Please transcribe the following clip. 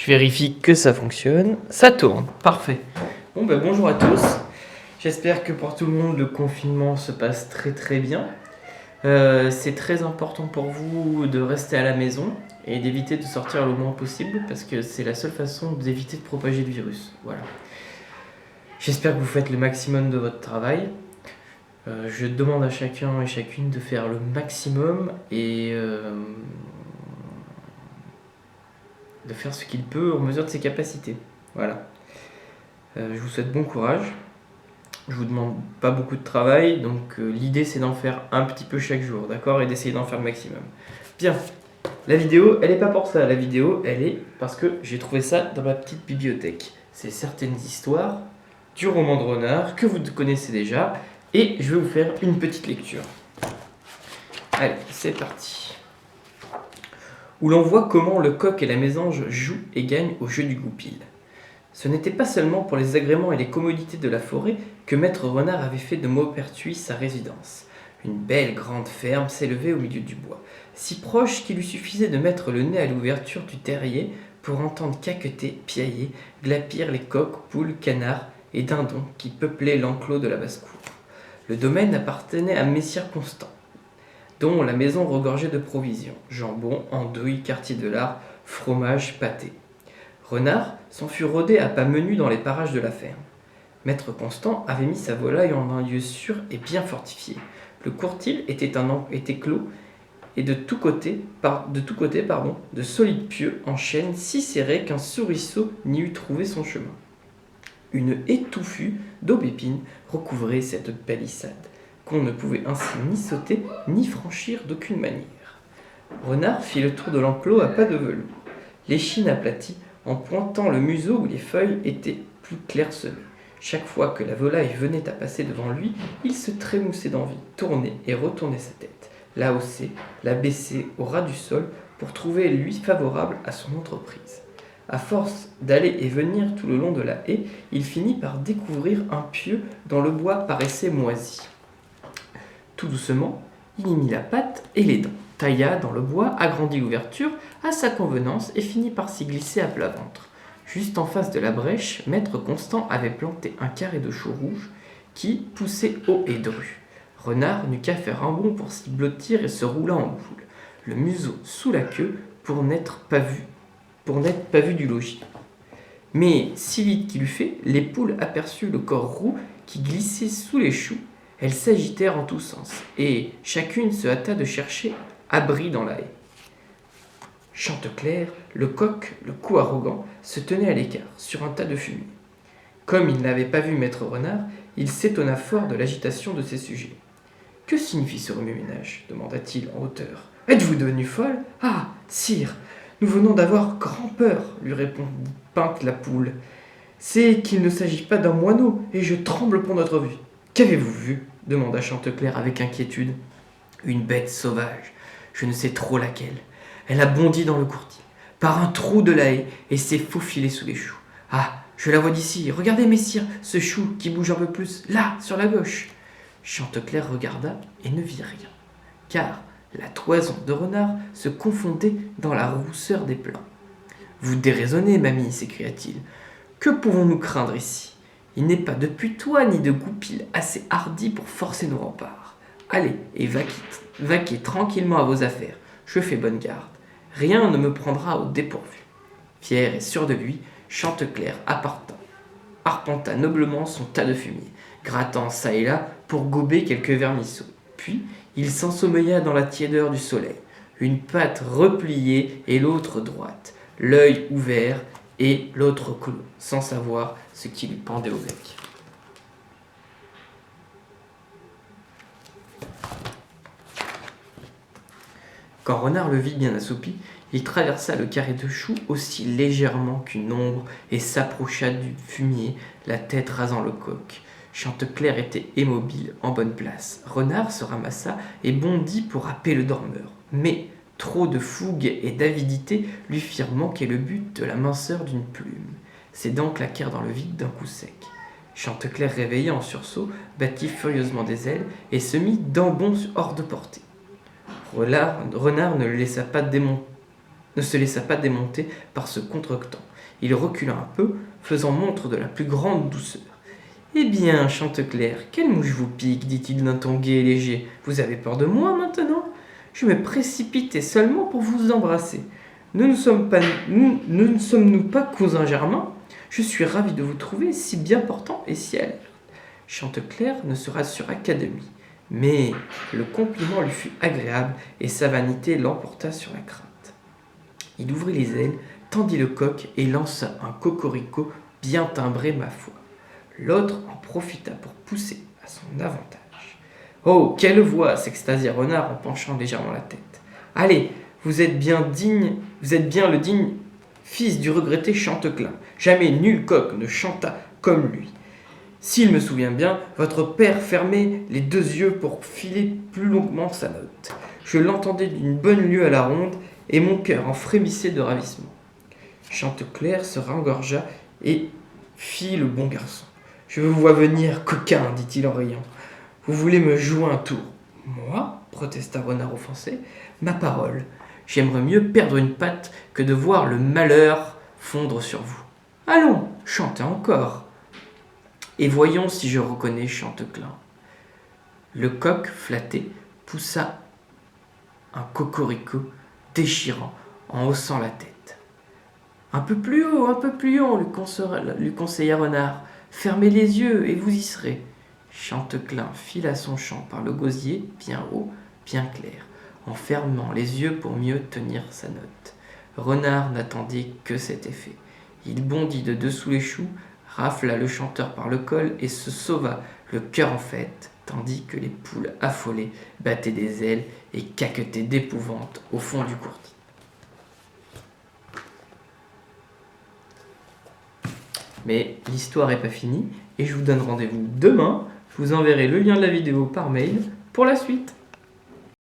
Je vérifie que ça fonctionne. Ça tourne, parfait. Bon, bonjour à tous. J'espère que pour tout le monde, le confinement se passe très très bien. C'est très important pour vous de rester à la maison et d'éviter de sortir le moins possible parce que c'est la seule façon d'éviter de propager le virus. Voilà. J'espère que vous faites le maximum de votre travail. Je demande à chacun et chacune de faire le maximum et de faire ce qu'il peut en mesure de ses capacités. Voilà. Je vous souhaite bon courage. Je vous demande pas beaucoup de travail, donc l'idée c'est d'en faire un petit peu chaque jour, d'accord? Et d'essayer d'en faire le maximum. Bien, la vidéo, elle est pas pour ça. La vidéo, elle est parce que j'ai trouvé ça dans ma petite bibliothèque. C'est certaines histoires du roman de Renard que vous connaissez déjà, et je vais vous faire une petite lecture. Allez, c'est parti. Où l'on voit comment le coq et la mésange jouent et gagnent au jeu du goupil. Ce n'était pas seulement pour les agréments et les commodités de la forêt que Maître Renard avait fait de Maupertuis sa résidence. Une belle grande ferme s'élevait au milieu du bois, si proche qu'il lui suffisait de mettre le nez à l'ouverture du terrier pour entendre caqueter, piailler, glapir les coqs, poules, canards et dindons qui peuplaient l'enclos de la basse-cour. Le domaine appartenait à Messire Constant, dont la maison regorgeait de provisions, jambon, andouilles, quartier de lard, fromage, pâté. Renard s'en fut rôdé à pas menus dans les parages de la ferme. Maître Constant avait mis sa volaille en un lieu sûr et bien fortifié. Le courtil était clos et de tous côtés, de solides pieux en chêne si serrés qu'un souriceau n'y eût trouvé son chemin. Une haie touffue d'aubépines recouvrait cette palissade, qu'on ne pouvait ainsi ni sauter ni franchir d'aucune manière. Renard fit le tour de l'enclos à pas de velours, l'échine aplatie, en pointant le museau où les feuilles étaient plus clairsemées. Chaque fois que la volaille venait à passer devant lui, il se trémoussait d'envie, tournait et retournait sa tête, la haussait, la baissait au ras du sol pour trouver lui favorable à son entreprise. À force d'aller et venir tout le long de la haie, il finit par découvrir un pieu dont le bois paraissait moisi. Tout doucement, il y mit la patte et les dents, tailla dans le bois, agrandit l'ouverture à sa convenance et finit par s'y glisser à plat ventre. Juste en face de la brèche, Maître Constant avait planté un carré de choux rouges qui poussait haut et dru. Renard n'eut qu'à faire un bond pour s'y blottir et se roula en boule, le museau sous la queue pour n'être pas vu du logis. Mais si vite qu'il eut fait, les poules aperçurent le corps roux qui glissait sous les choux. Elles s'agitèrent en tous sens, et chacune se hâta de chercher abri dans la haie. Chanteclair, le coq, le cou arrogant, se tenait à l'écart, sur un tas de fumier. Comme il n'avait pas vu Maître Renard, il s'étonna fort de l'agitation de ses sujets. « Que signifie ce remue-ménage » demanda-t-il en hauteur. « Êtes-vous devenue folle ? Ah, sire, nous venons d'avoir grand-peur, lui répondit Pinte la poule. C'est qu'il ne s'agit pas d'un moineau, et je tremble pour notre vie. Qu'avez-vous vu ? Demanda Chanteclair avec inquiétude. Une bête sauvage, je ne sais trop laquelle. Elle a bondi dans le courtil, par un trou de la haie, et s'est faufilée sous les choux. Ah, je la vois d'ici. Regardez, messire, ce chou qui bouge un peu plus, là, sur la gauche. Chanteclair regarda et ne vit rien, car la toison de Renard se confondait dans la rousseur des plants. Vous déraisonnez, mamie, s'écria-t-il. Que pouvons-nous craindre ici ? Il n'est pas de putois ni de goupil assez hardi pour forcer nos remparts. Allez, et vaquez tranquillement à vos affaires. Je fais bonne garde. Rien ne me prendra au dépourvu. Fier et sûr de lui, Chanteclair arpenta noblement son tas de fumier, grattant çà et là pour gober quelques vermisseaux. Puis, il s'ensommeilla dans la tiédeur du soleil, une patte repliée et l'autre droite, l'œil ouvert et l'autre clos, sans savoir ce qui lui pendait au bec. Quand Renard le vit bien assoupi, il traversa le carré de choux aussi légèrement qu'une ombre et s'approcha du fumier, la tête rasant le coq. Chanteclair était immobile, en bonne place. Renard se ramassa et bondit pour happer le dormeur. Mais trop de fougue et d'avidité lui firent manquer le but de la minceur d'une plume. Ses dents claquèrent dans le vide d'un coup sec. Chanteclair, réveillé en sursaut, battit furieusement des ailes et se mit d'un bond hors de portée. Renard ne se laissa pas démonter par ce contretemps. Il recula un peu, faisant montre de la plus grande douceur. « Eh bien, Chanteclair, quelle mouche vous pique ?» dit-il d'un ton gai et léger. « Vous avez peur de moi maintenant ? Je me précipitais seulement pour vous embrasser. Nous ne sommes-nous pas cousins germains ? Je suis ravi de vous trouver si bien portant et si alerte. » Chanteclair ne se rassura qu'à demi, mais le compliment lui fut agréable et sa vanité l'emporta sur la crainte. Il ouvrit les ailes, tendit le coq et lança un cocorico bien timbré, ma foi. L'autre en profita pour pousser à son avantage. « Oh, quelle voix !» s'extasia Renard en penchant légèrement la tête. « Allez, vous êtes bien le digne fils du regretté Chanteclair. Jamais nul coq ne chanta comme lui. S'il me souvient bien, votre père fermait les 2 yeux pour filer plus longuement sa note. Je l'entendais d'une bonne lieue à la ronde, et mon cœur en frémissait de ravissement. » Chanteclair se rengorgea et fit le bon garçon. « Je vous vois venir, coquin, dit-il en riant. Vous voulez me jouer un tour ? » ?»« Moi ?» protesta Renard offensé. « Ma parole, j'aimerais mieux perdre une patte que de voir le malheur fondre sur vous. Allons, chantez encore, et voyons si je reconnais Chanteclair. » Le coq, flatté, poussa un cocorico déchirant en haussant la tête. « Un peu plus haut, lui conseilla Renard. « Fermez les yeux et vous y serez. » Chanteclair fila son chant par le gosier, bien haut, bien clair, en fermant les yeux pour mieux tenir sa note. Renard n'attendait que cet effet. Il bondit de dessous les choux, rafla le chanteur par le col et se sauva, le cœur en fête, tandis que les poules affolées battaient des ailes et caquetaient d'épouvante au fond du courtis. Mais l'histoire n'est pas finie et je vous donne rendez-vous demain. Je vous enverrai le lien de la vidéo par mail pour la suite.